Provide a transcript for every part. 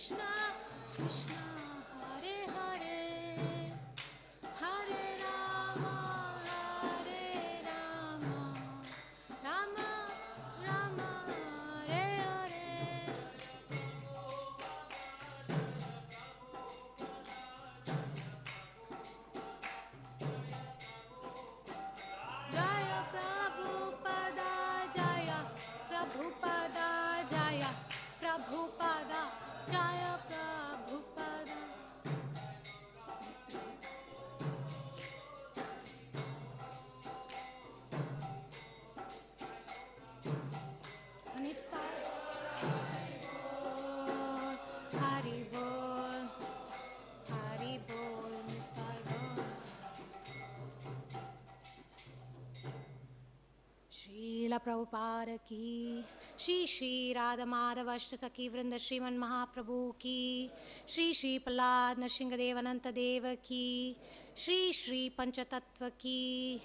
Krishna Krishna Hare Hare Hare Rama Hare Rama Rama Rama Hare Hare Jaya Prabhupada Jaya Prabhupada Jaya Prabhupada Jaya Prabhupada Anita Hari Bol Hari Bol Srila Prabhupada ki Shri Shri Radha Madhava Ashtaki Vrinda Shriman Mahaprabhu ki Shri Shri Prahlad Nrsingadev Ananta Deva ki Shri Shri Panchatattva ki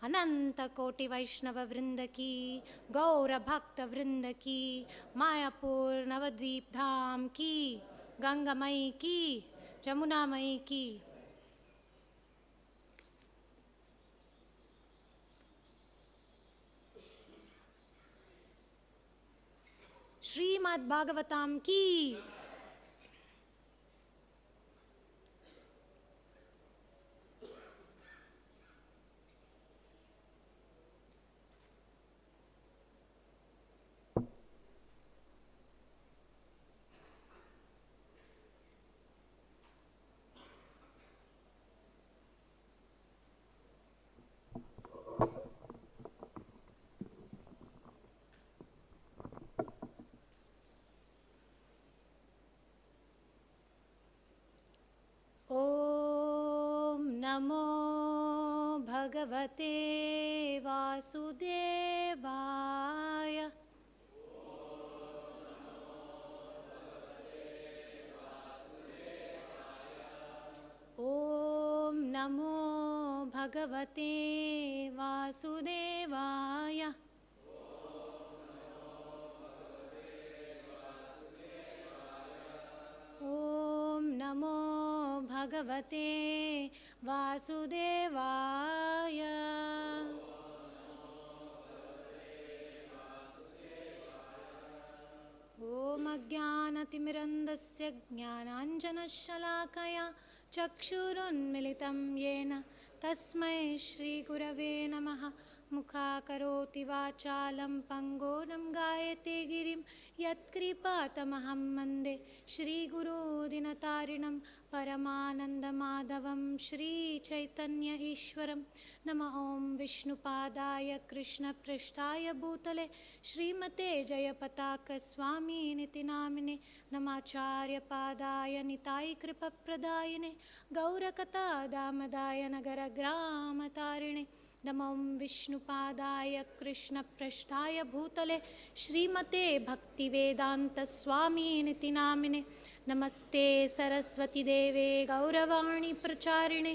Ananta Koti Vaishnava Vrinda ki Gaura Bhakta Vrinda ki Mayapur Navadvip Dham ki Ganga Mai ki Jamuna Mai ki Srimad Bhagavatam ki Namo Bhagavate Vasudevaya Om Namo Bhagavate Vasudevaya Om Namo Bhagavate Vasudevaya Om Ajnanaतिमिरन्दस्य ज्ञानाञ्जनशलाकया चक्षुरुन्मिलितं येन तस्मै श्रीगुरवे नमः मुखाकरोति वाचालं पङ्गोनं गायते गिरिं यत्कृपातमहं वन्दे श्रीगुरुदिनतारिणं परमानन्दमाधवं श्रीचैतन्य ईश्वरं नमः ॐ विष्णुपादाय कृष्णपृष्ठाय भूतले श्रीमते जयपताकस्वामिनिति नामिने नमाचार्यपादाय निताय कृपप्रदायिने गौरकथादामदाय नगरग्रामतारिणे नमो विष्णुपादाय कृष्णपृष्ठाय भूतले श्रीमते भक्तिवेदान्तस्वामिनिति नामिने नमस्ते सरस्वती देवे गौरवाणी प्रचारिणे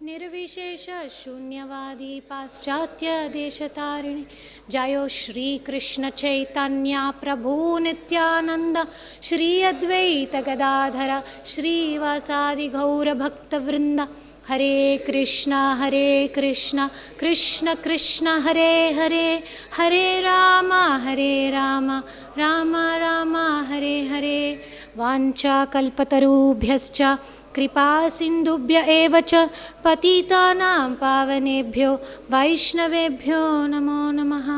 निर्विशेष शून्यवादी पाश्चात्य देशतारिणे जयो श्री कृष्ण चैतन्य प्रभु नित्यानंद श्री अद्वैत गदाधर श्रीवासादि गौर भक्तवृंद हरे कृष्ण कृष्ण कृष्ण हरे हरे हरे राम राम राम हरे हरे वाञ्छा कल्पतरुभ्यश्च कृपा सिन्धुभ्य एव च पतितानां पावनेभ्यो वैष्णवेभ्यो नमो नमः।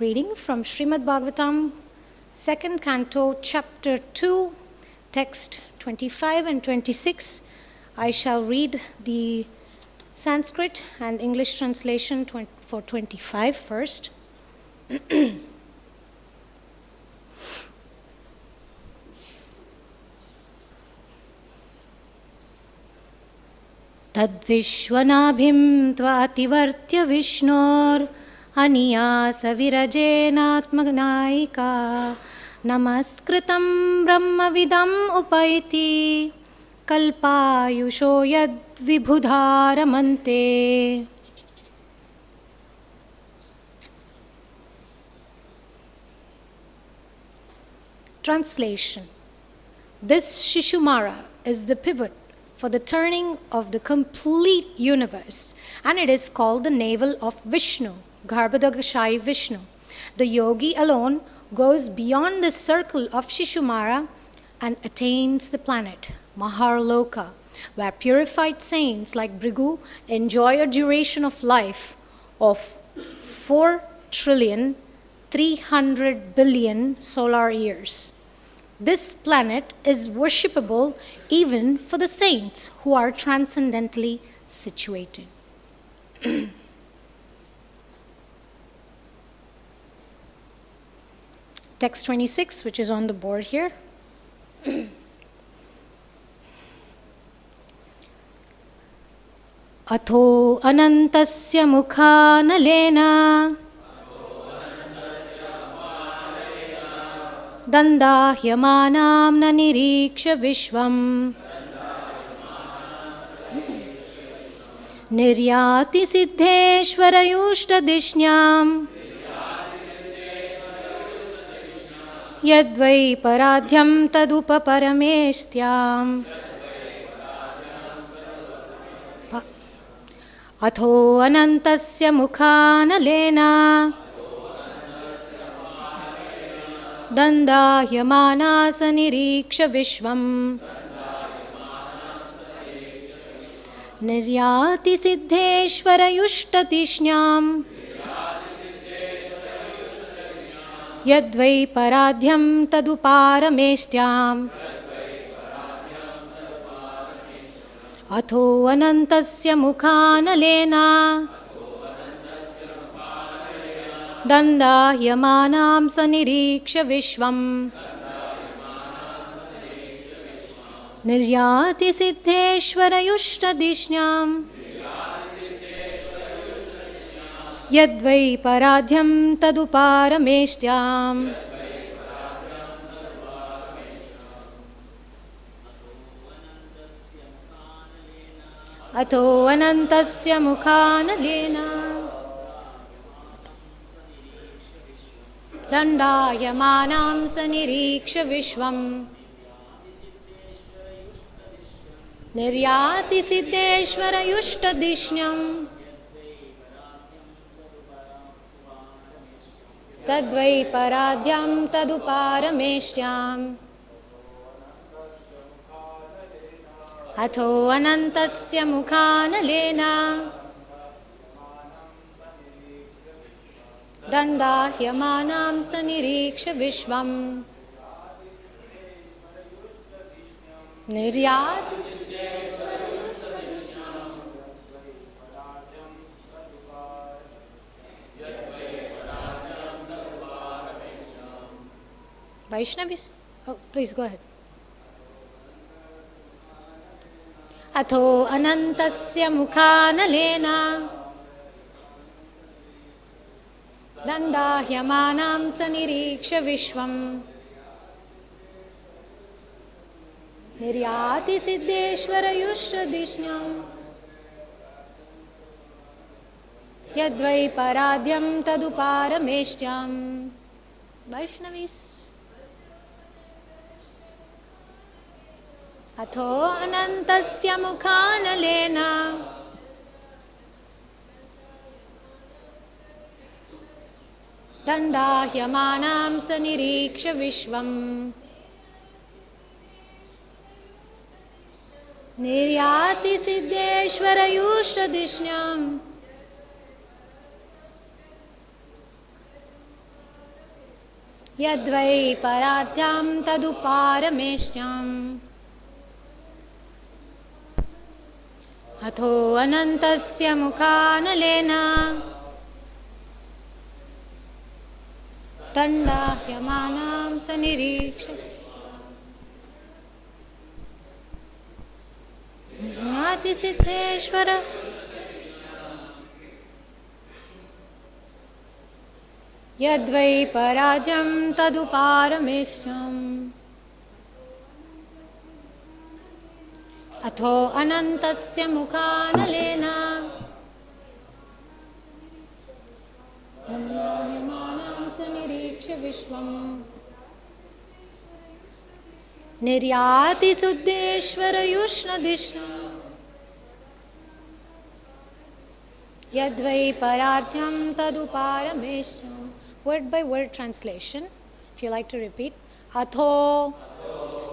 Reading from Srimad Bhagavatam, 2nd Canto, Chapter 2, Text 25 and 26. I shall read the Sanskrit and English translation for 25 first. Tad viśva-nābhiṁ tva ativartya viśṇor ānīyasā virajenātmanaikaḥ namaskṛtam brahma-vidām upaiti kalpa-āyuṣo yad vibudhā ramante. Translation. This Shishumara is the pivot for the turning of the complete universe, and it is called the navel of Viṣṇu, Garbhodakaśāyī Viṣṇu. The yogi alone goes beyond the circle of Shishumara and attains the planet, Maharloka, where purified saints like Bhrigu enjoy a duration of life of 4,300,000,000,000 solar years. This planet is worshipable even for the saints who are transcendentally situated. Text 26, which is on the board here. Atho anantasya mukhanalena dandahyamānām nanirīkṣa viṣvam niryāti siddheshwarayuṣṭadishñām yadvai parādhyam tadupaparameshtyām. Atho anantasya mukhanalena dandahyamānāsa nirīkṣa viṣvam niryāti siddheshwarayuṣṭadishñām yadvai parādhyam taduparameshtyām. Atho anantasya mukhanalena dandahyamānām sanirīkṣa viṣvam niryāti siddheshwarayuṣṭadishñām yadvai parādhyam taduparameshtyām. Atho anantasya mukhanalena dandāyamānām sanirīkṣa viṣvam niryāti siddheshwarayuṣṭadishñam tadvai parādhyam taduparameshtyām. Atho anantasya mukhanalena dandahyamānām sanirīkṣa viṣvam niryāti Vaishnavis? Oh, please go ahead. Atho anantasya mukhanalena dandahyamānām sanirīkṣa viṣvam niryāti siddheshwarayuṣṭadishñām yadvai parādhyam taduparameshtyām. Vaishnavis. Atho anantasya mukhanalena dandahyamānām sanirīkṣa viṣvam niryāti siddheshwarayuṣṭadishñām yadvai parādhyam taduparameshtyām. Atho anantasya mukhanalena dandahyamānām sanirīkṣa niryāti siddheshvara yadvai parādhyam taduparameshtyām. Atho anantasya mukhanalena Namaskṛtam sanirikṣya vishvam Niryati suddeshvara yushna dishna Yadvai pararthyam taduparamesham. Word by word translation, if you like to repeat. Atho,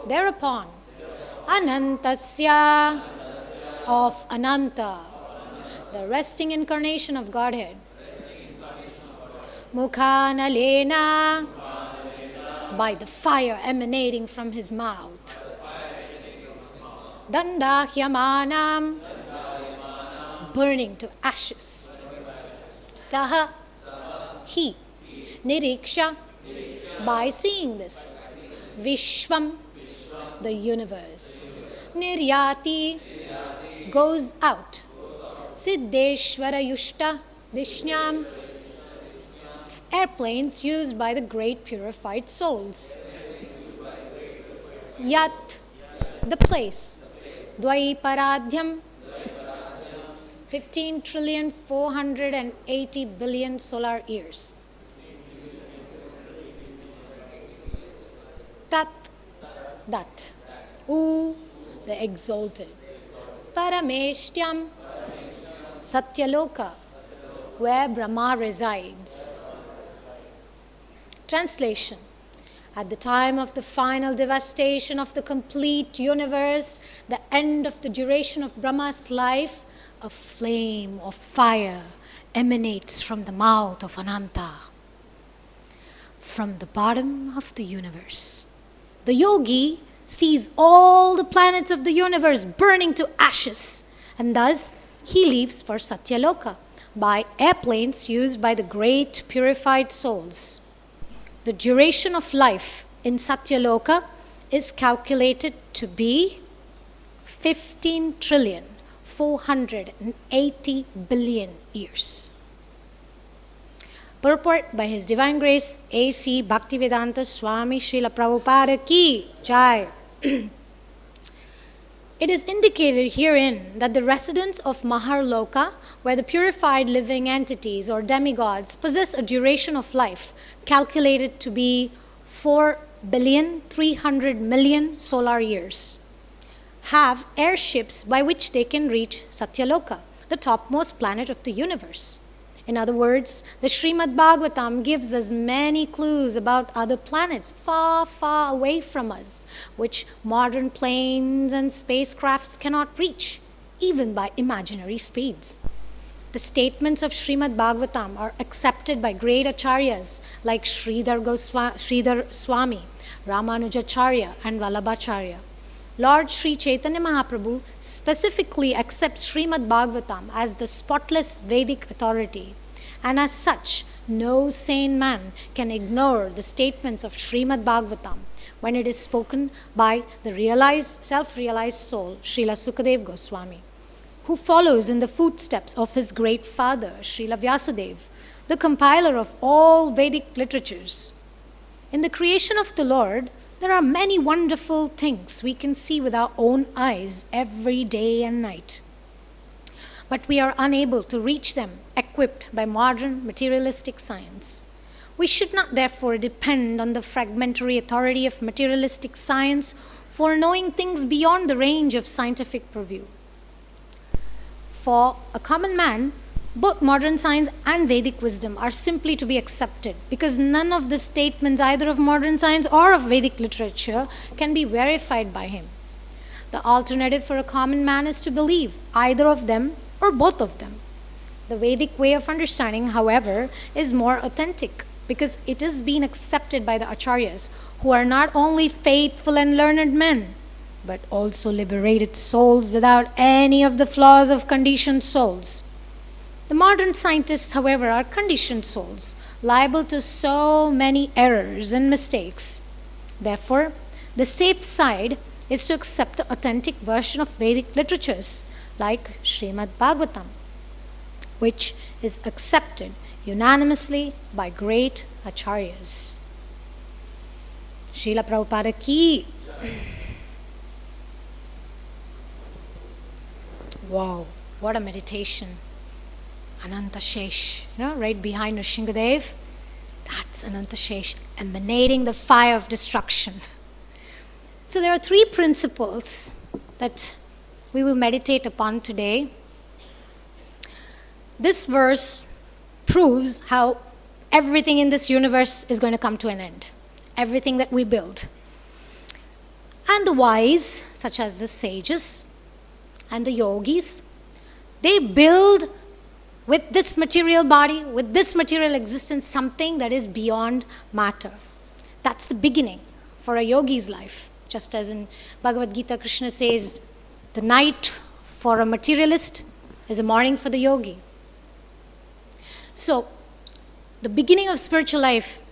thereupon. Anantasya, of Ananta, the resting incarnation of Godhead. Mukhanalena, by the fire emanating from his mouth. Dandahyamanam, burning to ashes. Saha, he. Niriksha, by seeing this. Vishvam, the universe. Niryati, goes out. Siddheshvara yushta dishnyam, airplanes used by the great purified souls. Yat, the place. Dvaiparadhyam, 15,480,000,000,000 solar years. Tat, that. U, the exalted. Parameshtyam, Satyaloka, where Brahma resides. Translation. At the time of the final devastation of the complete universe, the end of the duration of Brahma's life, a flame of fire emanates from the mouth of Ananta, from the bottom of the universe. The yogi sees all the planets of the universe burning to ashes, and thus he leaves for Satyaloka by airplanes used by the great purified souls. The duration of life in Satyaloka is calculated to be 15,480,000,000,000 years. Purport by His Divine Grace A.C. Bhaktivedanta Swami Srila Prabhupada Ki Jai. It is indicated herein that the residents of Maharloka, where the purified living entities or demigods possess a duration of life calculated to be 4,300,000,000 solar years, have airships by which they can reach Satyaloka, the topmost planet of the universe. In other words, the Srimad Bhagavatam gives us many clues about other planets far, far away from us, which modern planes and spacecrafts cannot reach, even by imaginary speeds. The statements of Srimad Bhagavatam are accepted by great acharyas like Sridhar Swami, Ramanujacharya, and Vallabhacharya. Lord Sri Chaitanya Mahaprabhu specifically accepts Srimad Bhagavatam as the spotless Vedic authority, and as such, no sane man can ignore the statements of Srimad Bhagavatam when it is spoken by the realized, self-realized soul, Srila Sukadeva Goswami, who follows in the footsteps of his great father, Srila Vyasadeva, the compiler of all Vedic literatures. In the creation of the Lord, there are many wonderful things we can see with our own eyes every day and night. But we are unable to reach them equipped by modern materialistic science. We should not therefore depend on the fragmentary authority of materialistic science for knowing things beyond the range of scientific purview. For a common man, both modern science and Vedic wisdom are simply to be accepted because none of the statements either of modern science or of Vedic literature can be verified by him. The alternative for a common man is to believe either of them or both of them. The Vedic way of understanding, however, is more authentic because it is being accepted by the acharyas, who are not only faithful and learned men, but also liberated souls without any of the flaws of conditioned souls. The modern scientists, however, are conditioned souls, liable to so many errors and mistakes. Therefore, the safe side is to accept the authentic version of Vedic literatures, like Srimad Bhagavatam, which is accepted unanimously by great acharyas. Srila Prabhupada Ki. Wow, what a meditation. Ananta Shesh, right behind Nrsimhadev. That's Ananta Shesh, emanating the fire of destruction. So there are 3 principles that we will meditate upon today. This verse proves how everything in this universe is going to come to an end. Everything that we build. And the wise, such as the sages and the yogis, they build with this material body, with this material existence, something that is beyond matter. That's the beginning for a yogi's life. Just as in Bhagavad Gita, Krishna says, the night for a materialist is a morning for the yogi. So, the beginning of spiritual life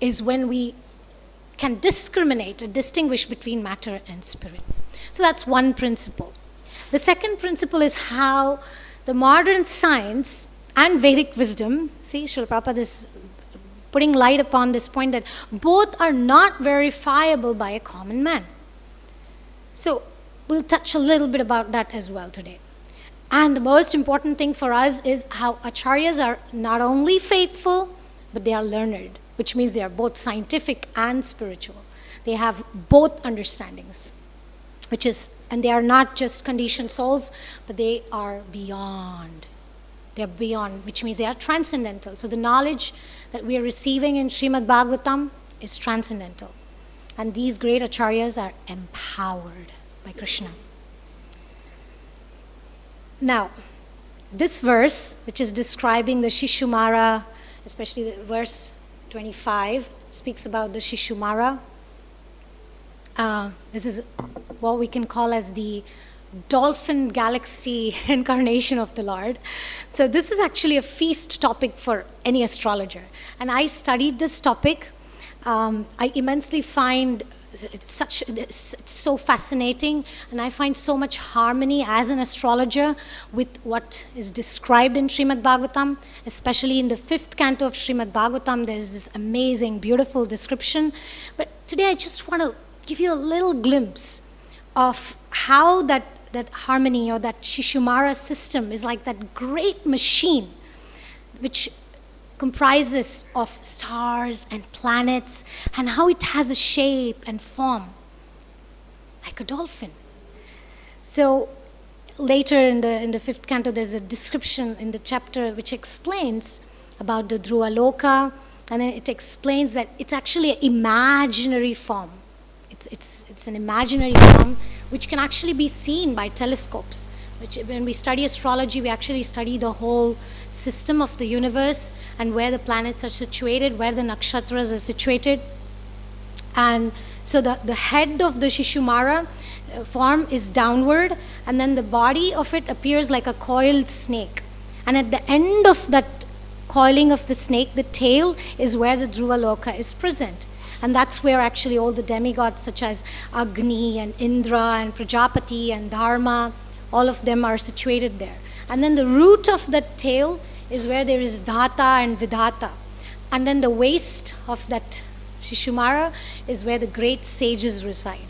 is when we can discriminate and distinguish between matter and spirit. So that's one principle. The second principle is how the modern science and Vedic wisdom, see, Srila Prabhupada is putting light upon this point that both are not verifiable by a common man. So we'll touch a little bit about that as well today. And the most important thing for us is how acharyas are not only faithful, but they are learned, which means they are both scientific and spiritual. They have both understandings, and they are not just conditioned souls, but they are beyond. They are beyond, which means they are transcendental. So the knowledge that we are receiving in Srimad Bhagavatam is transcendental. And these great acharyas are empowered by Krishna. Now, this verse, which is describing the Shishumara, especially the verse 25, speaks about the Shishumara. This is what we can call as the dolphin galaxy incarnation of the Lord. So this is actually a feast topic for any astrologer. And I studied this topic. I immensely find it's so fascinating, and I find so much harmony as an astrologer with what is described in Srimad Bhagavatam, especially in the 5th canto of Srimad Bhagavatam. There's this amazing, beautiful description. But today I just want to give you a little glimpse of how that harmony or that Shishumara system is like that great machine which comprises of stars and planets, and how it has a shape and form like a dolphin. So later in the 5th canto, there's a description in the chapter which explains about the Dhruva Loka, and then it explains that it's actually an imaginary form. It's an imaginary form which can actually be seen by telescopes. Which, when we study astrology, we actually study the whole system of the universe and where the planets are situated, where the nakshatras are situated. And so the head of the Shishumara form is downward, and then the body of it appears like a coiled snake. And at the end of that coiling of the snake, the tail is where the Dhruva Loka is present. And that's where actually all the demigods such as Agni and Indra and Prajapati and Dharma, all of them are situated there. And then the root of that tail is where there is Dhata and Vidhata. And then the waist of that Shishumara is where the great sages reside.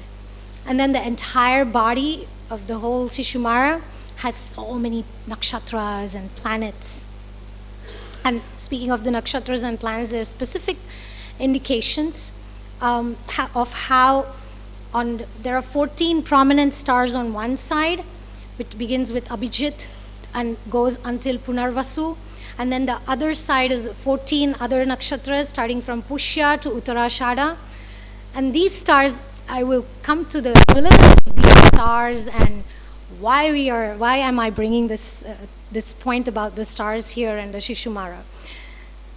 And then the entire body of the whole Shishumara has so many nakshatras and planets. And speaking of the nakshatras and planets, there are specific indications of how there are 14 prominent stars on one side, which begins with Abhijit and goes until Punarvasu. And then the other side is 14 other nakshatras starting from Pushya to Uttarashada. And these stars, I will come to the relevance of these stars and why am I bringing this point about the stars here and the Shishumara.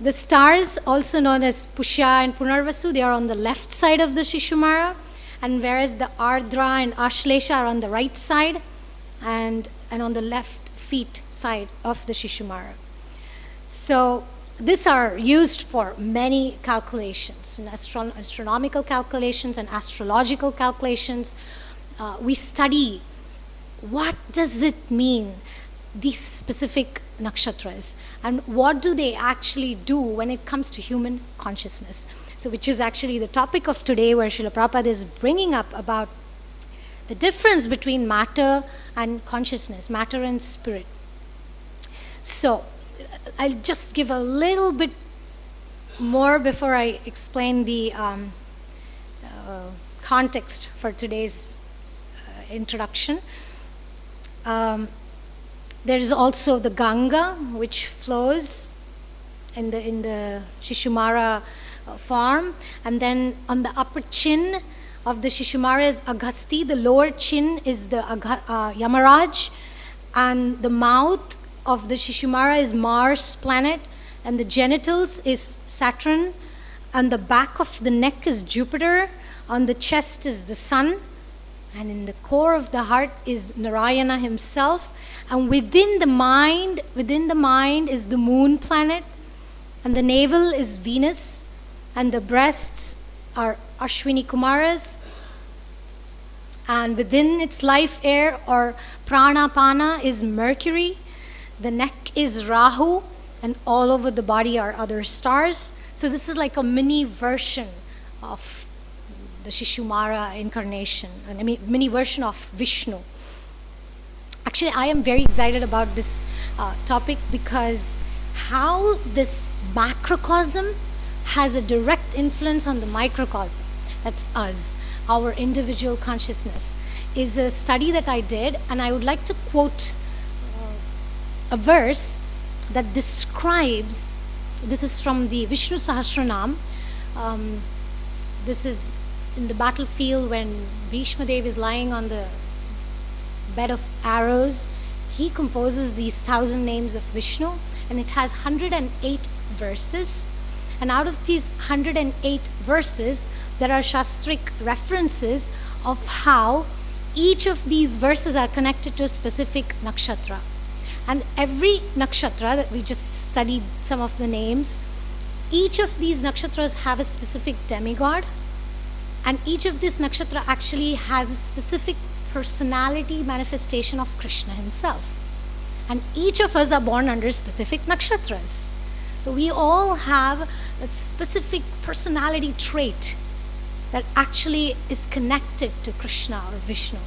The stars, also known as Pushya and Punarvasu, they are on the left side of the Shishumara, and whereas the Ardra and Ashlesha are on the right side and on the left feet side of the Shishumara. So these are used for many calculations, in astronomical calculations and astrological calculations. We study what does it mean, these specific nakshatras, and what do they actually do when it comes to human consciousness. So which is actually the topic of today, where Srila Prabhupada is bringing up about the difference between matter and consciousness, matter and spirit. So, I'll just give a little bit more before I explain the context for today's introduction. There is also the Ganga, which flows in the Shishumara form, and then on the upper chin of the Shishumara is Agasti, the lower chin is the Yamaraj, and the mouth of the Shishumara is Mars planet, and the genitals is Saturn, and the back of the neck is Jupiter, on the chest is the sun, and in the core of the heart is Narayana himself, and within the mind is the moon planet, and the navel is Venus, and the breasts are Ashwini Kumaras, and within its life air or pranapana is Mercury, the neck is Rahu, and all over the body are other stars. So this is like a mini version of the Shishumara incarnation, a mini version of Viṣṇu. Actually, I am very excited about this topic because how this macrocosm has a direct influence on the microcosm. That's us, our individual consciousness, is a study that I did, and I would like to quote a verse that describes, this is from the Viṣṇu Sahasranam. This is in the battlefield when Bhishma Devi is lying on the bed of arrows. He composes these 1,000 names of Viṣṇu, and it has 108 verses. And out of these 108 verses, there are shastric references of how each of these verses are connected to a specific nakshatra. And every nakshatra that we just studied some of the names, each of these nakshatras have a specific demigod, and each of these nakshatra actually has a specific personality manifestation of Krishna himself. And each of us are born under specific nakshatras. So we all have a specific personality trait that actually is connected to Krishna or Viṣṇu.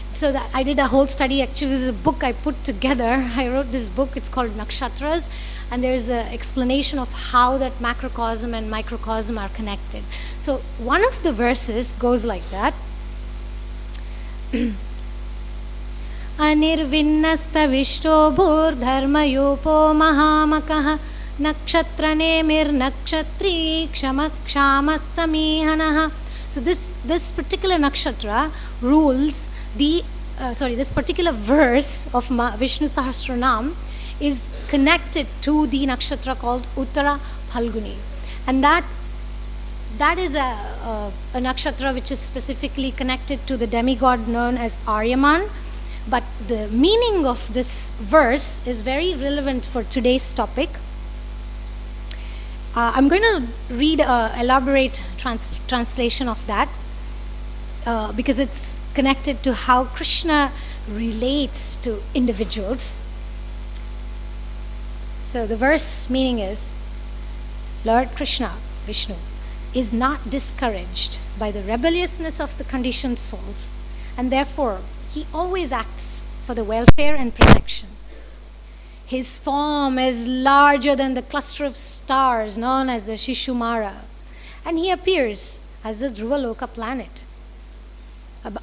So that I did a whole study. Actually, this is a book I put together. I wrote this book. It's called Nakshatras, and there's an explanation of how that macrocosm and microcosm are connected. So one of the verses goes like that. Anirvinnasta vishto bhur dharmayopo mahamakaha nakshatra nemir nakshatri kshamakshama samihanaha. So this particular nakshatra rules this particular verse of Viṣṇu Sahasranam is connected to the nakshatra called Uttara Phalguni, and that is a nakshatra which is specifically connected to the demigod known as Aryaman. But the meaning of this verse is very relevant for today's topic. I'm going to read an elaborate translation of that because it's connected to how Krishna relates to individuals. So the verse meaning is, Lord Krishna, Viṣṇu, is not discouraged by the rebelliousness of the conditioned souls, and therefore he always acts for the welfare and protection. His form is larger than the cluster of stars known as the Shishumara, and he appears as the Dhruvaloka planet,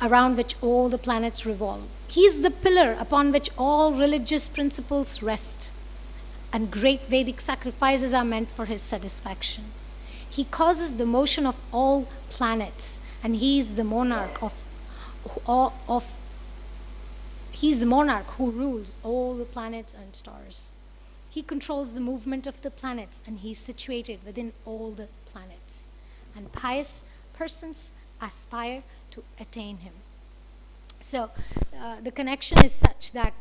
around which all the planets revolve. He is the pillar upon which all religious principles rest, and great Vedic sacrifices are meant for his satisfaction. He causes the motion of all planets, and he is the monarch He is the monarch who rules all the planets and stars. He controls the movement of the planets, and he is situated within all the planets. And pious persons aspire to attain him. So the connection is such that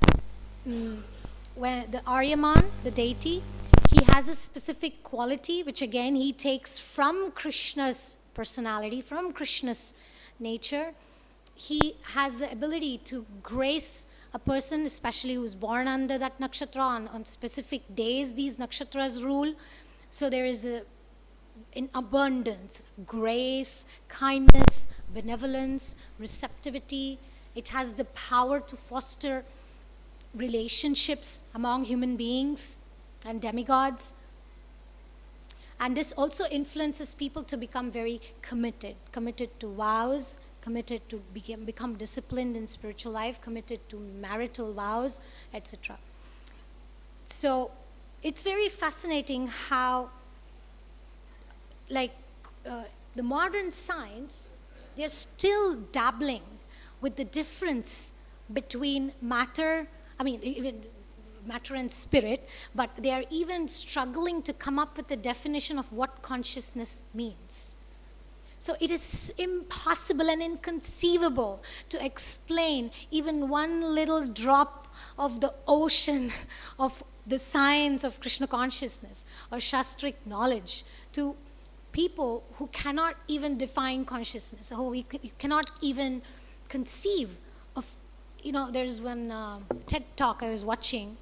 when the Aryaman, the deity, he has a specific quality which again he takes from Krishna's personality, from Krishna's nature. He has the ability to grace a person, especially who's born under that nakshatra. On specific days, these nakshatras rule. So there is in abundance, grace, kindness, benevolence, receptivity. It has the power to foster relationships among human beings and demigods. And this also influences people to become very committed to vows, committed to become disciplined in spiritual life, committed to marital vows, etc. So it's very fascinating how, like, the modern science, they're still dabbling with the difference between matter, even matter and spirit, but they are even struggling to come up with the definition of what consciousness means. So it is impossible and inconceivable to explain even one little drop of the ocean of the science of Krishna consciousness or Shastric knowledge to people who cannot even define consciousness, who cannot even conceive of, there's one TED talk I was watching.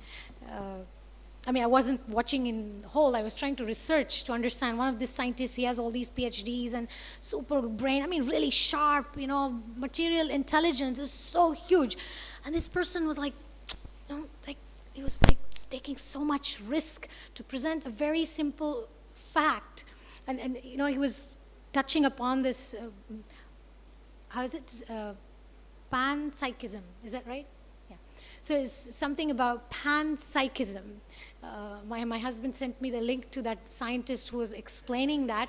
I wasn't watching in whole, I was trying to research to understand. One of these scientists, he has all these PhDs and super brain, really sharp, material intelligence is so huge. And this person was he was taking so much risk to present a very simple fact. And he was touching upon this, panpsychism, is that right? Yeah. So it's something about panpsychism. My husband sent me the link to that scientist who was explaining that.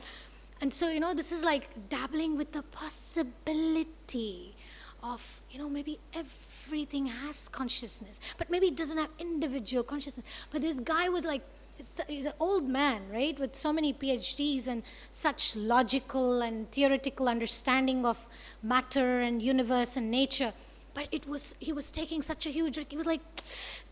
And so, this is like dabbling with the possibility of, maybe everything has consciousness, but maybe it doesn't have individual consciousness. But this guy was like, he's an old man, right, with so many PhDs and such logical and theoretical understanding of matter and universe and nature. But he was taking such a huge risk. He was like,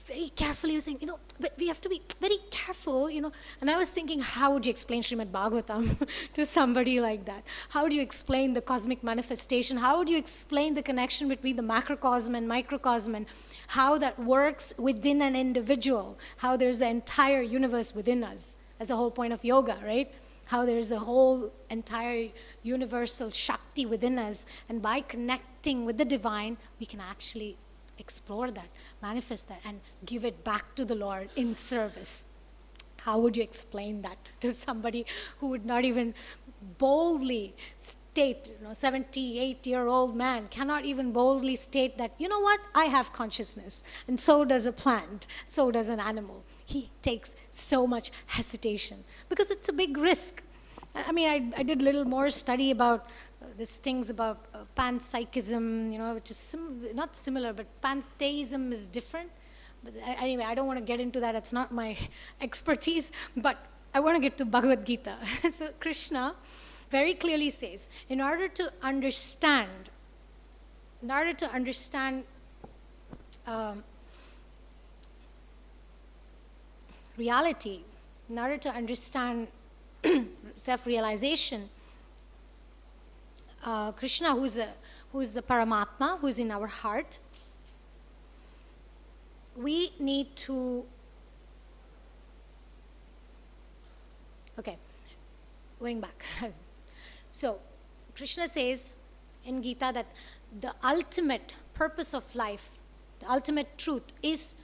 very carefully, he was saying, but we have to be very careful, And I was thinking, how would you explain Srimad Bhagavatam to somebody like that? How would you explain the cosmic manifestation? How would you explain the connection between the macrocosm and microcosm, and how that works within an individual, how there's the entire universe within us? That's the whole point of yoga, right? How there's a whole entire universal Shakti within us, and by connecting with the divine, we can actually explore that, manifest that, and give it back to the Lord in service. How would you explain that to somebody who would not even boldly state, 78-year-old man cannot even boldly state that, what, I have consciousness, and so does a plant, so does an animal. He takes so much hesitation because it's a big risk. I did a little more study about these things about panpsychism, which is not similar, but pantheism is different. But anyway, I don't want to get into that. It's not my expertise, but I want to get to Bhagavad Gita. So Krishna very clearly says, in order to understand reality, in order to understand self-realization, Krishna, who is the Paramatma, who is in our heart, we need to, going back. So, Krishna says in Gita that the ultimate purpose of life, the ultimate truth is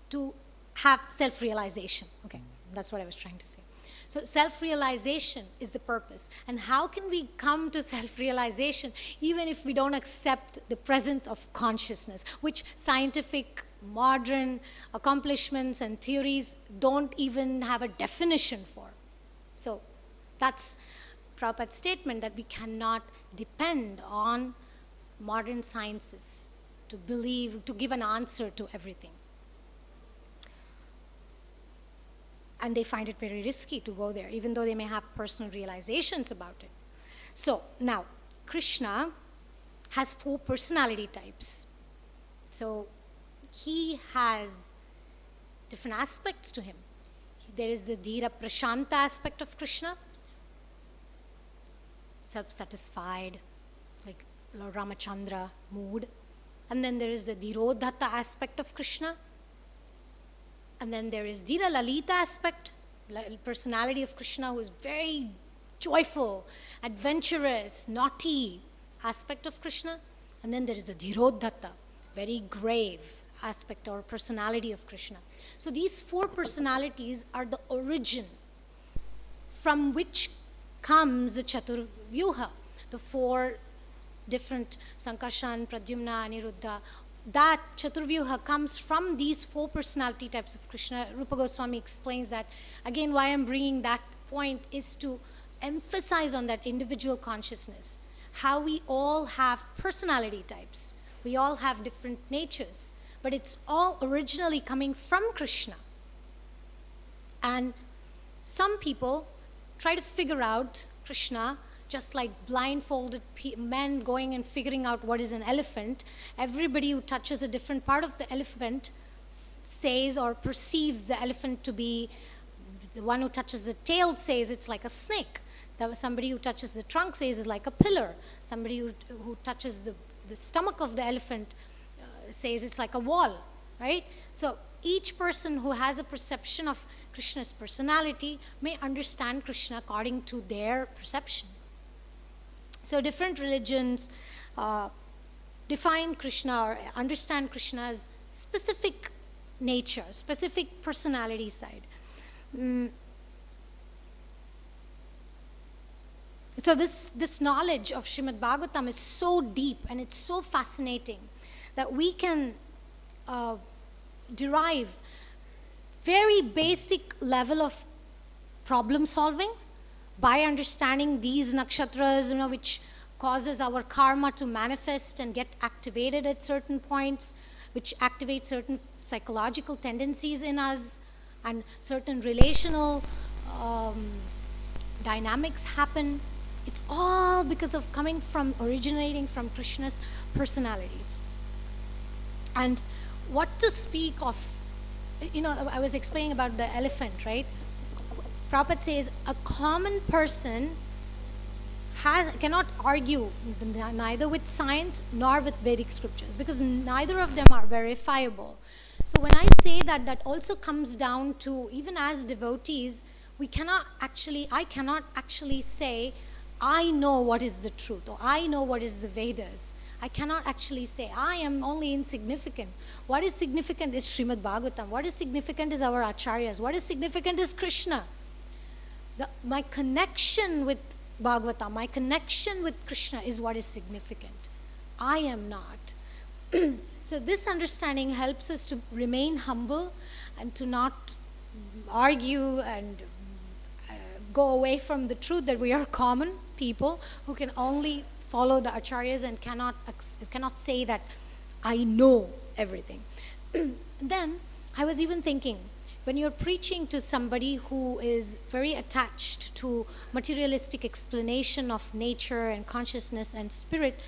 to have self-realization. Okay, that's what I was trying to say. So self-realization is the purpose. And how can we come to self-realization even if we don't accept the presence of consciousness, which scientific modern accomplishments and theories don't even have a definition for? So that's Prabhupada's statement that we cannot depend on modern sciences to give an answer to everything. And they find it very risky to go there, even though they may have personal realizations about it. So now, Krishna has 4 personality types. So he has different aspects to him. There is the Dhira Prashanta aspect of Krishna, self-satisfied, like Lord Ramachandra mood. And then there is the Dhirodhata aspect of Krishna. And then there is Dhira Lalita aspect, personality of Krishna, who is very joyful, adventurous, naughty, aspect of Krishna, and then there is a dhirodhata, very grave aspect or personality of Krishna. So these four personalities are the origin from which comes the Chaturvyuha, the four different Sankarshan, Pradyumna, Aniruddha. That Chaturvyuha comes from these four personality types of Krishna. Rupa Goswami explains that. Again, why I'm bringing that point is to emphasize on that individual consciousness, how we all have personality types. We all have different natures, but it's all originally coming from Krishna. And some people try to figure out Krishna just like blindfolded men going and figuring out what is an elephant. Everybody who touches a different part of the elephant says or perceives the elephant to be, the one who touches the tail says it's like a snake. Somebody who touches the trunk says it's like a pillar. Somebody who touches the stomach of the elephant says it's like a wall, right? So each person who has a perception of Krishna's personality may understand Krishna according to their perception. So different religions define Krishna or understand Krishna's specific nature, specific personality side. So this knowledge of Srimad Bhagavatam is so deep and it's so fascinating that we can derive very basic level of problem solving by understanding these nakshatras, which causes our karma to manifest and get activated at certain points, which activate certain psychological tendencies in us, and certain relational dynamics happen. It's all because of originating from Krishna's personalities. And what to speak of, I was explaining about the elephant, right? Prabhupada says a common person cannot argue neither with science nor with Vedic scriptures, because neither of them are verifiable. So when I say that, that also comes down to, even as devotees, I cannot actually say, I know what is the truth, or I know what is the Vedas. I cannot actually say, I am only insignificant. What is significant is Srimad Bhagavatam. What is significant is our acharyas. What is significant is Krishna. My connection with Bhagavatam, my connection with Krishna is what is significant. I am not. So this understanding helps us to remain humble and to not argue and go away from the truth that we are common people who can only follow the acharyas and cannot say that I know everything. Then I was even thinking, when you're preaching to somebody who is very attached to materialistic explanation of nature and consciousness and spirit,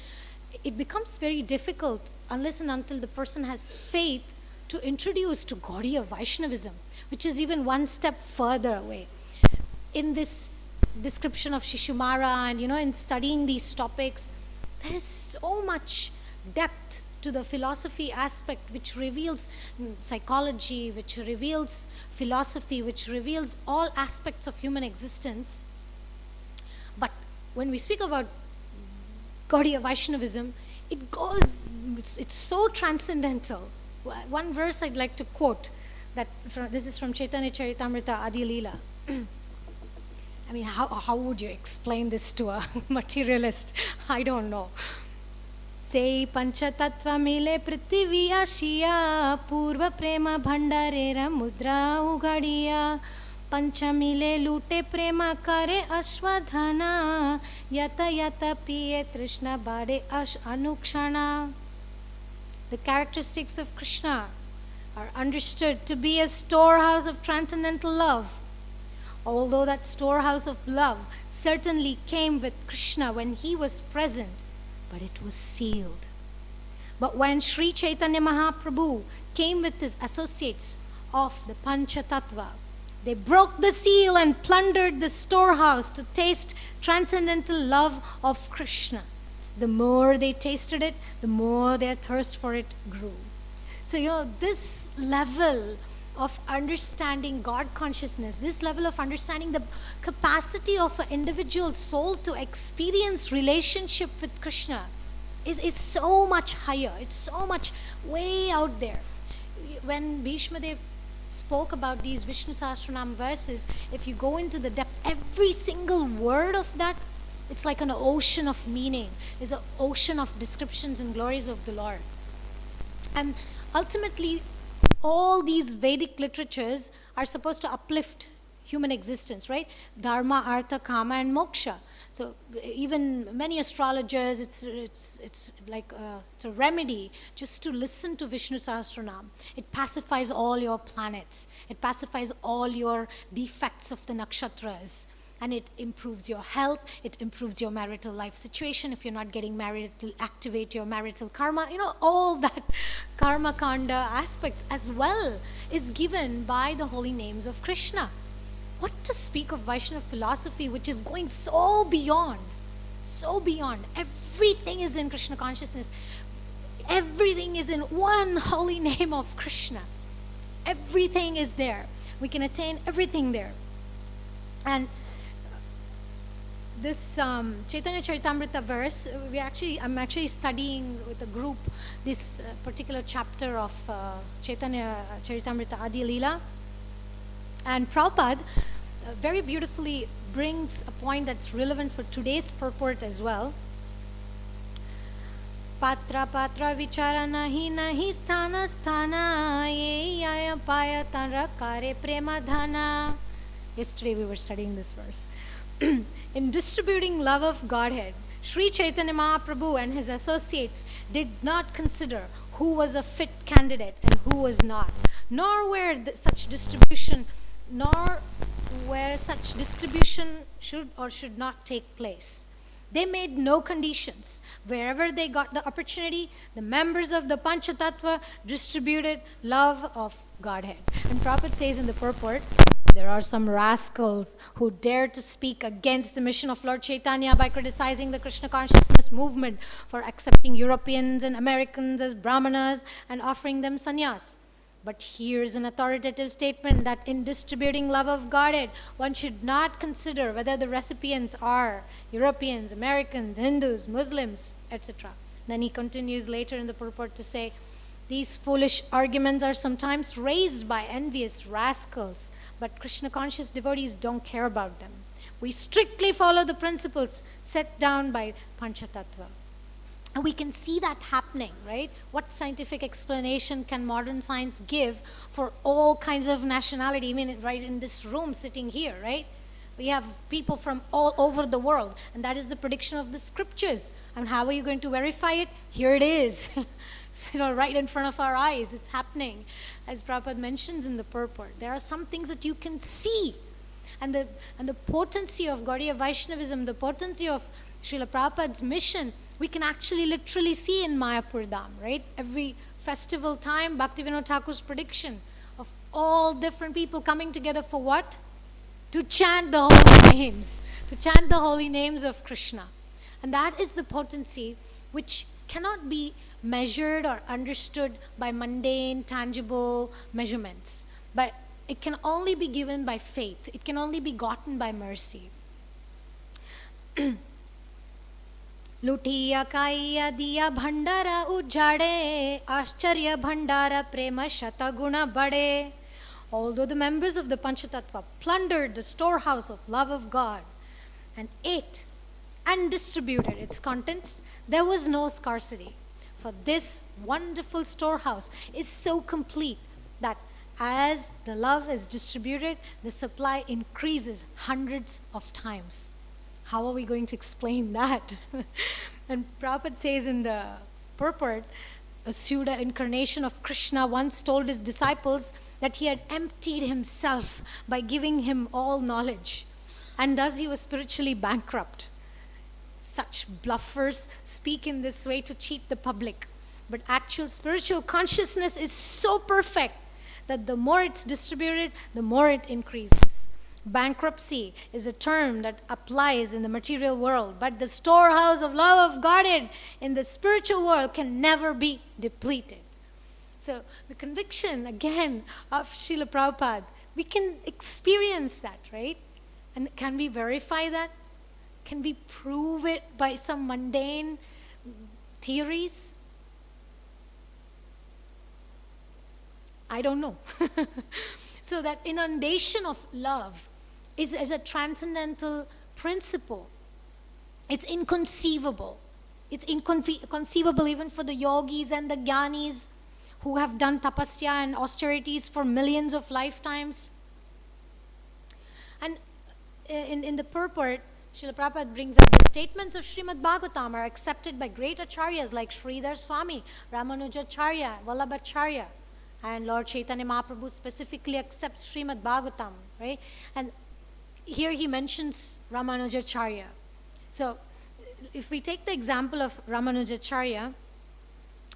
it becomes very difficult unless and until the person has faith to introduce to Gaudiya Vaishnavism, which is even one step further away. In this description of Shishumara and in studying these topics, there is so much depth to the philosophy aspect, which reveals psychology, which reveals philosophy, which reveals all aspects of human existence. But when we speak about Gaudiya Vaishnavism, it's so transcendental. One verse I'd like to quote, this is from Chaitanya Charitamrita Adi Leela. I mean, how would you explain this to a materialist? I don't know. Say pancha tattva mile prithvi ashiya purva prema bhandarera mudra ugadiya pancha mile lute prema kare ashwadhana yata yata piye trishna bade ash anukshana. The characteristics of Krishna are understood to be a storehouse of transcendental love. Although that storehouse of love certainly came with Krishna when he was present, but it was sealed. But when Sri Chaitanya Mahaprabhu came with his associates of the Pancha Tattva, they broke the seal and plundered the storehouse to taste transcendental love of Krishna. The more they tasted it, the more their thirst for it grew. So, this level of understanding God consciousness, this level of understanding the capacity of an individual soul to experience relationship with Krishna is so much higher. It's so much way out there. When Bhishma spoke about these Vishnu Sahasranam verses, if you go into the depth, every single word of that, it's like an ocean of meaning. It's an ocean of descriptions and glories of the Lord. And ultimately, all these Vedic literatures are supposed to uplift human existence, right? Dharma, artha, kama, and moksha. So even many astrologers, it's like it's a remedy just to listen to Vishnu Sahasranam. It pacifies all your planets. It pacifies all your defects of the nakshatras. And it improves your health. It improves your marital life situation. If you're not getting married, it will activate your marital karma. You know, all that karma kanda aspects as well is given by the holy names of Krishna. What to speak of Vaishnava philosophy, which is going so beyond, so beyond. Everything is in Krishna consciousness. Everything is in one holy name of Krishna. Everything is there. We can attain everything there. And this Chaitanya Charitamrita verse, I'm actually studying with a group this particular chapter of Chaitanya Charitamrita Adi Leela. And Prabhupada very beautifully brings a point that's relevant for today's purport as well. Patra patra vichara nahi nahi sthana sthana ye aya paya tanra kare prema dhana. Yesterday we were studying this verse. In distributing love of Godhead, Sri Chaitanya Mahaprabhu and his associates did not consider who was a fit candidate and who was not, nor where such distribution should or should not take place. They made no conditions. Wherever they got the opportunity, the members of the Panchatattva distributed love of Godhead. And Prabhupada says in the purport, there are some rascals who dare to speak against the mission of Lord Chaitanya by criticizing the Krishna consciousness movement for accepting Europeans and Americans as brahmanas and offering them sannyas. But here's an authoritative statement that in distributing love of Godhead, one should not consider whether the recipients are Europeans, Americans, Hindus, Muslims, etc. Then he continues later in the purport to say, these foolish arguments are sometimes raised by envious rascals, but Krishna-conscious devotees don't care about them. We strictly follow the principles set down by Panchatattva. And we can see that happening, right? What scientific explanation can modern science give for all kinds of nationality? I mean, right in this room, sitting here, right? We have people from all over the world, and that is the prediction of the scriptures. And how are you going to verify it? Here it is. So, right in front of our eyes, it's happening. As Prabhupada mentions in the purport, there are some things that you can see. And the potency of Gaudiya Vaishnavism, the potency of Srila Prabhupada's mission, we can actually literally see in Mayapur Dham, right? Every festival time, Bhaktivinoda Thakur's prediction of all different people coming together for what? To chant the holy names. To chant the holy names of Krishna. And that is the potency which cannot be measured or understood by mundane, tangible measurements. But it can only be given by faith. It can only be gotten by mercy. Lutiya kaiya diya bhandara ujjade, ascharya bhandara prema shataguna bade. Although the members of the Panchatattva plundered the storehouse of love of God and ate and distributed its contents, there was no scarcity. For this wonderful storehouse is so complete that as the love is distributed, the supply increases hundreds of times. How are we going to explain that? And Prabhupada says in the purport, a pseudo incarnation of Krishna once told his disciples that he had emptied himself by giving him all knowledge, and thus he was spiritually bankrupt. Such bluffers speak in this way to cheat the public. But actual spiritual consciousness is so perfect that the more it's distributed, the more it increases. Bankruptcy is a term that applies in the material world, but the storehouse of love of Godhead in the spiritual world can never be depleted. So the conviction, again, of Srila Prabhupada, we can experience that, right? And can we verify that? Can we prove it by some mundane theories? I don't know. So that inundation of love is a transcendental principle. It's inconceivable. It's inconceivable even for the yogis and the jnanis who have done tapasya and austerities for millions of lifetimes. And in the purport, Srila Prabhupada brings up the statements of Srimad Bhagavatam are accepted by great acharyas like Sridhar Swami, Ramanujacharya, Vallabhacharya, and Lord Chaitanya Mahaprabhu specifically accepts Srimad Bhagavatam, right? And here he mentions Ramanujacharya. So if we take the example of Ramanujacharya,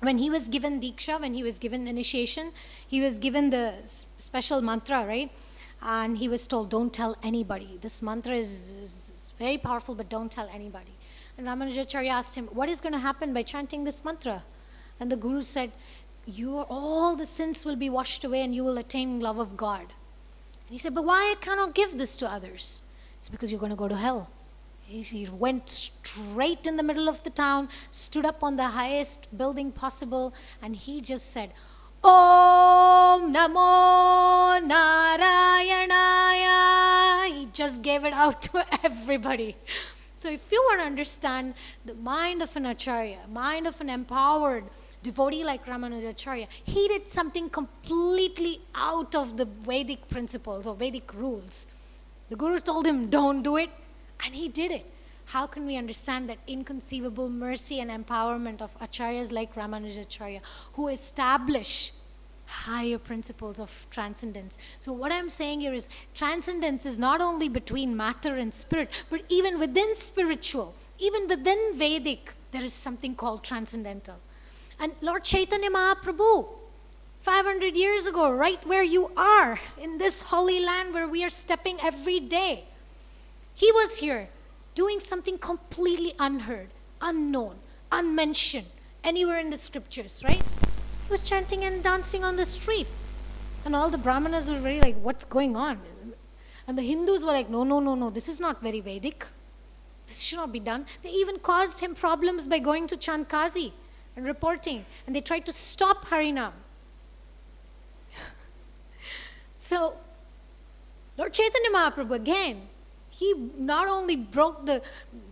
when he was given Diksha, when he was given initiation, he was given the special mantra, right? And he was told, don't tell anybody. This mantra is very powerful, but don't tell anybody. And Ramanujacharya asked him, what is going to happen by chanting this mantra? And the Guru said, all the sins will be washed away and you will attain love of God. And he said, but why I cannot give this to others? It's because you're going to go to hell. He went straight in the middle of the town, stood up on the highest building possible, and he just said, Om Namo Narayanaya. He just gave it out to everybody. So if you want to understand the mind of an acharya, mind of an empowered devotee like Ramanujacharya, he did something completely out of the Vedic principles or Vedic rules. The Guru told him, don't do it. And he did it. How can we understand that inconceivable mercy and empowerment of acharyas like Ramanujacharya who establish higher principles of transcendence? So what I'm saying here is transcendence is not only between matter and spirit, but even within spiritual, even within Vedic, there is something called transcendental. And Lord Chaitanya Mahaprabhu, 500 years ago, right where you are, in this holy land where we are stepping every day, he was here doing something completely unheard, unknown, unmentioned, anywhere in the scriptures, right? He was chanting and dancing on the street. And all the Brahmanas were very like, what's going on? And the Hindus were like, no, this is not very Vedic. This should not be done. They even caused him problems by going to Chandkazi and reporting. And they tried to stop Harinam. So, Lord Chaitanya Mahaprabhu again, he not only broke the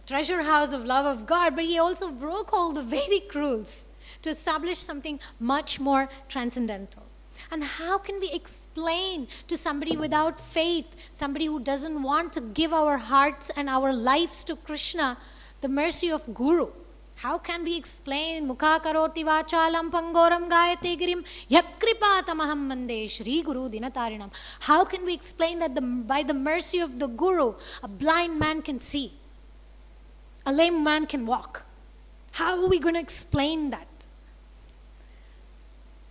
treasure house of love of God, but he also broke all the Vedic rules to establish something much more transcendental. And how can we explain to somebody without faith, somebody who doesn't want to give our hearts and our lives to Krishna, the mercy of Guru? How can we explain Mukha karoti vachalam pangoram gayate girim yat kripatamaham mande Shri Guru dinatarinam? How can we explain that by the mercy of the Guru, a blind man can see, a lame man can walk? How are we going to explain that?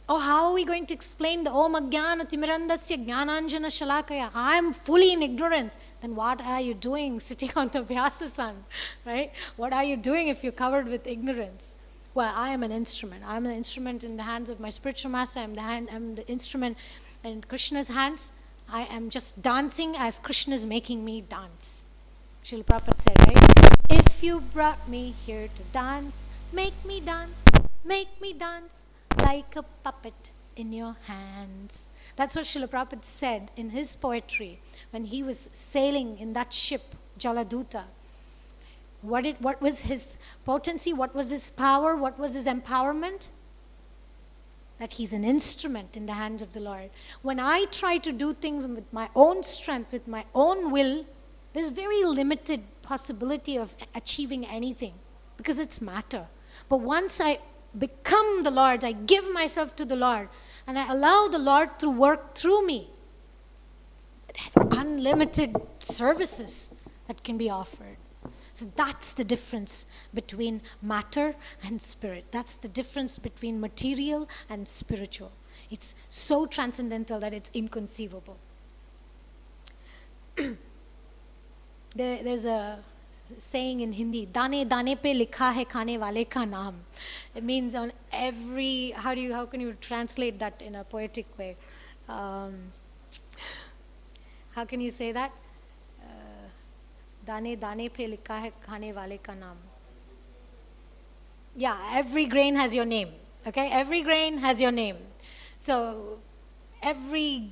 Or how are we going to explain the Om Ajnana Timirandasya Jnananjana Shalakaya? I am fully in ignorance. Then what are you doing sitting on the Vyasasan, right? What are you doing if you're covered with ignorance? Well, I am an instrument. I'm an instrument in the hands of my spiritual master. I'm the instrument in Krishna's hands. I am just dancing as Krishna is making me dance. Srila Prabhupada said, right? If you brought me here to dance, make me dance like a puppet in your hands. That's what Srila Prabhupada said in his poetry when he was sailing in that ship, Jaladuta. What was his potency? What was his power? What was his empowerment? That he's an instrument in the hands of the Lord. When I try to do things with my own strength, with my own will, there's very limited possibility of achieving anything because it's matter. But once I become the Lord's, I give myself to the Lord, and I allow the Lord to work through me, there's unlimited services that can be offered. So that's the difference between matter and spirit. That's the difference between material and spiritual. It's so transcendental that it's inconceivable. There's a saying in Hindi, "Dane dane pe likha hai khane wale ka naam." It means on every, how can you translate that in a poetic way? How can you say that? Dane dane pe likha hai khane wale ka naam. Yeah, every grain has your name. Okay, every grain has your name. So every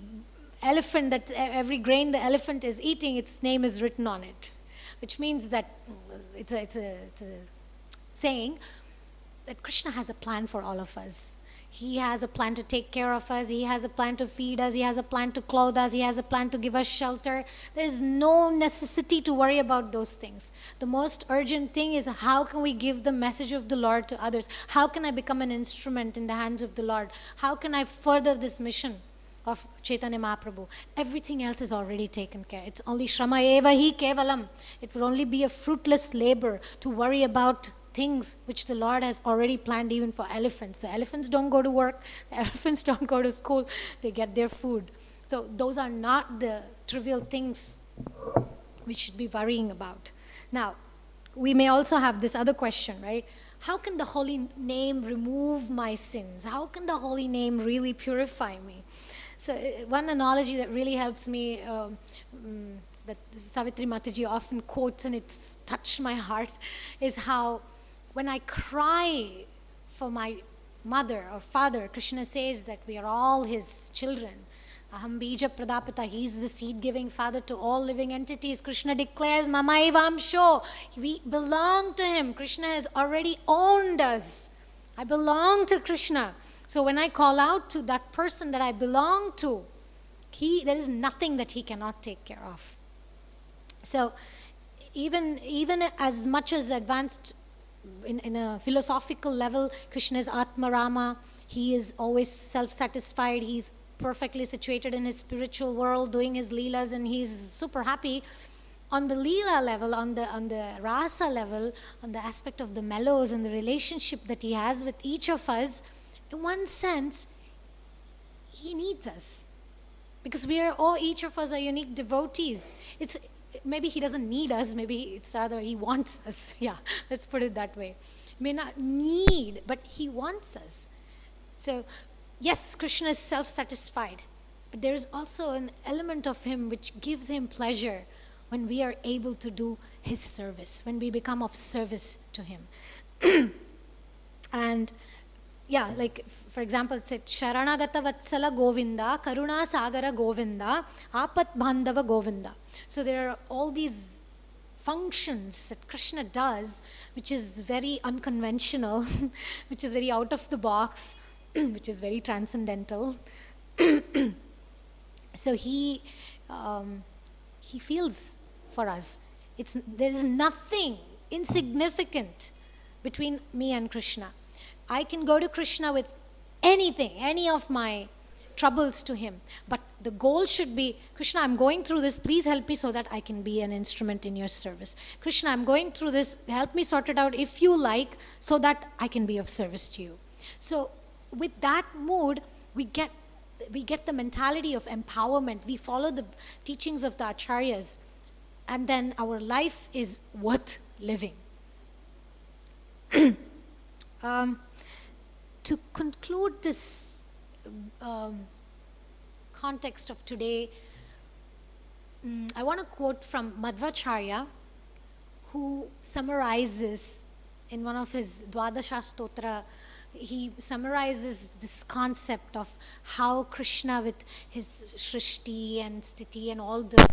grain the elephant is eating, its name is written on it, which means that it's a saying that Krishna has a plan for all of us. He has a plan to take care of us. He has a plan to feed us. He has a plan to clothe us. He has a plan to give us shelter. There is no necessity to worry about those things. The most urgent thing is, how can we give the message of the Lord to others? How can I become an instrument in the hands of the Lord? How can I further this mission of Chaitanya Mahaprabhu? Everything else is already taken care. It's only Shrama eva hi kevalam. It would only be a fruitless labor to worry about things which the Lord has already planned even for elephants. The elephants don't go to work. The elephants don't go to school. They get their food. So those are not the trivial things we should be worrying about. Now, we may also have this other question, right? How can the holy name remove my sins? How can the holy name really purify me? So one analogy that really helps me, that Savitri Mataji often quotes, and it's touched my heart, is how when I cry for my mother or father, Krishna says that we are all his children. Aham bija pradapita, he is the seed-giving father to all living entities. Krishna declares, Mama evam sho, we belong to him. Krishna has already owned us. I belong to Krishna. So when I call out to that person that I belong to, there is nothing that he cannot take care of. So even as much as advanced in a philosophical level, Krishna is Atma-Rama. He is always self-satisfied. He's perfectly situated in his spiritual world, doing his leelas, and he's super happy. On the leela level, on the rasa level, on the aspect of the mellows and the relationship that he has with each of us, in one sense, he needs us. Because each of us are unique devotees. Maybe he doesn't need us, maybe it's rather he wants us. Yeah, let's put it that way. May not need, but he wants us. So, yes, Krishna is self-satisfied, but there is also an element of him which gives him pleasure when we are able to do his service, when we become of service to him. And yeah, like for example, it said, Sharanagata Vatsala Govinda, Karuna Sagara Govinda, Apat Bandhava Govinda. So there are all these functions that Krishna does, which is very unconventional, which is very out of the box, which is very transcendental. So he feels for us. There is nothing insignificant between me and Krishna. I can go to Krishna with anything, any of my troubles to him. But the goal should be, Krishna, I'm going through this, please help me so that I can be an instrument in your service. Krishna, I'm going through this, help me sort it out if you like, so that I can be of service to you. So with that mood, we get the mentality of empowerment. We follow the teachings of the acharyas, and then our life is worth living. To conclude this context of today, I want to quote from Madhvacharya, who summarizes in one of his Dwadasha Stotra. He summarizes this concept of how Krishna, with his Shrishti and Sthiti and all the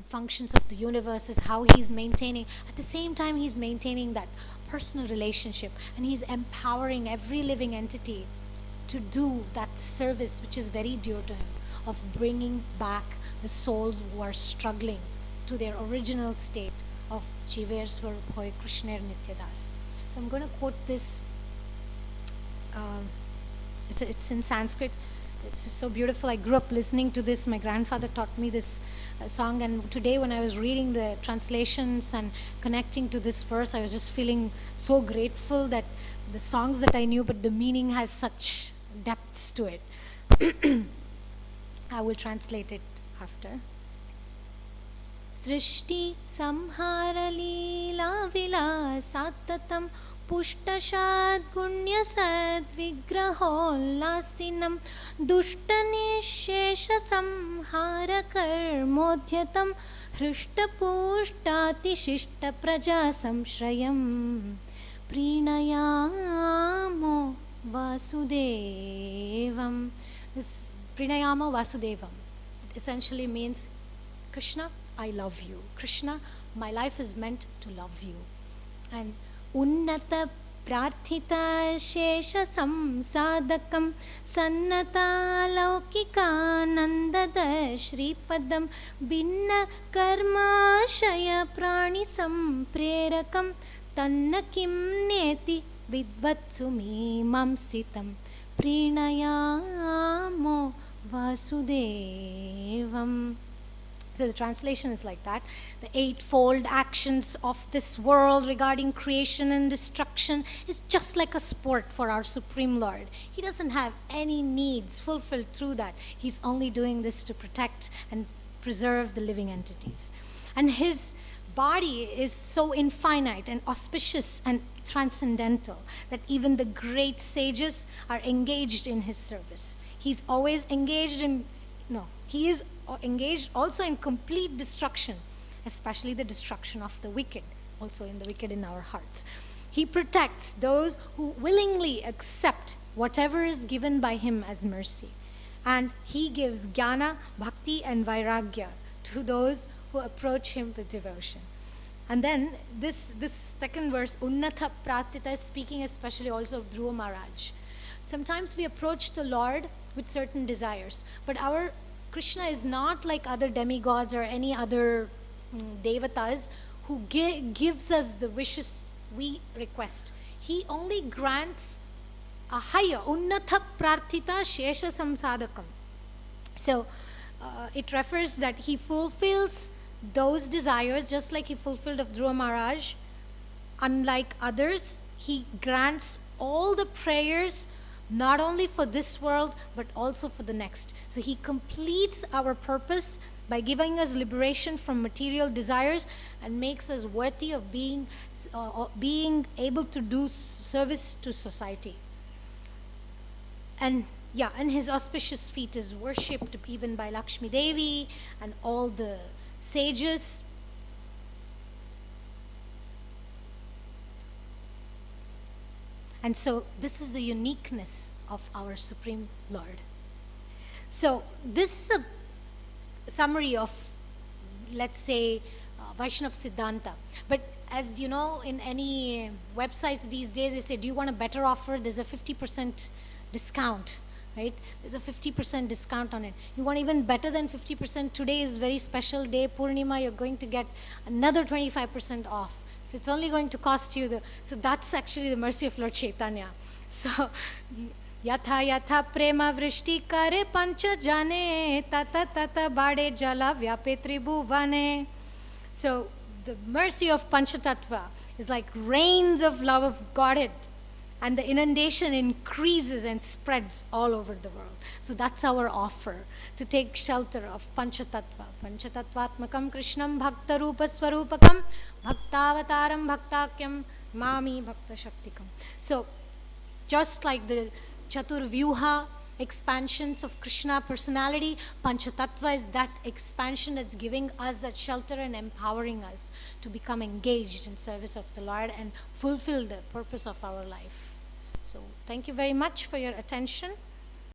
functions of the universe, is how he's maintaining. At the same time, he's maintaining that personal relationship, and he's empowering every living entity to do that service which is very dear to him, of bringing back the souls who are struggling to their original state of Jiver Swarup Krishner Nityadas. So I'm going to quote this. It's in Sanskrit. It's just so beautiful. I grew up listening to this. My grandfather taught me this song, and today when I was reading the translations and connecting to this verse, I was just feeling so grateful that the songs that I knew, but the meaning has such depths to it. I will translate it after. Srishti samhara leela vilasattatam puštashad gunyasad vigrahollasinam dushtanishesha samhara karmodhyatam hrushtapuštati shishta praja samshrayam prinayamo vasudevam. This prinayama vasudevam essentially means, Krishna, I love you. Krishna, my life is meant to love you. And unnata prarthita shesha samsadakam sannata laukika nandada shripadam binna karma shaya prani samprerakam tanna kim neti vidvatsumi mamsitam prinayamo vasudevam. So the translation is like that. The eightfold actions of this world regarding creation and destruction is just like a sport for our Supreme Lord. He doesn't have any needs fulfilled through that. He's only doing this to protect and preserve the living entities. And his body is so infinite and auspicious and transcendental that even the great sages are engaged in his service. He's always engaged in, he is engaged also in complete destruction, especially the destruction of the wicked, also in the wicked in our hearts. He protects those who willingly accept whatever is given by him as mercy. And he gives jnana, bhakti and vairagya to those who approach him with devotion. And then this second verse, unnata pratita, is speaking especially also of Dhruva Maharaj. Sometimes we approach the Lord with certain desires, but our Krishna is not like other demigods or any other devatas who gives us the wishes we request. He only grants a higher, unnata prarthita shesha samsadakam. So it refers that he fulfills those desires just like he fulfilled of Dhruva Maharaj. Unlike others, he grants all the prayers not only for this world, but also for the next. So he completes our purpose by giving us liberation from material desires and makes us worthy of being able to do service to society. And his auspicious feet is worshipped even by Lakshmi Devi and all the sages. And so this is the uniqueness of our Supreme Lord. So this is a summary of, let's say, Vaishnava Siddhanta. But as you know, in any websites these days, they say, do you want a better offer? There's a 50% discount, right? There's a 50% discount on it. You want even better than 50%? Today is very special day, Purnima, you're going to get another 25% off. So it's only going to cost you so that's actually the mercy of Lord Chaitanya. So, yatha yatha prema vrishti kare pancha jane tata tata bade jala vyape tribhuvane. So the mercy of Panchatattva is like rains of love of Godhead, and the inundation increases and spreads all over the world. So that's our offer, to take shelter of Panchatattva. Panchatattvatmakam Krishnam bhakta rupa swarupakam bhaktavataram bhaktakyam mami bhakta shaktikam. So just like the Chaturvyuha expansions of Krishna personality, Panchatattva is that expansion that's giving us that shelter and empowering us to become engaged in service of the Lord and fulfill the purpose of our life. So thank you very much for your attention.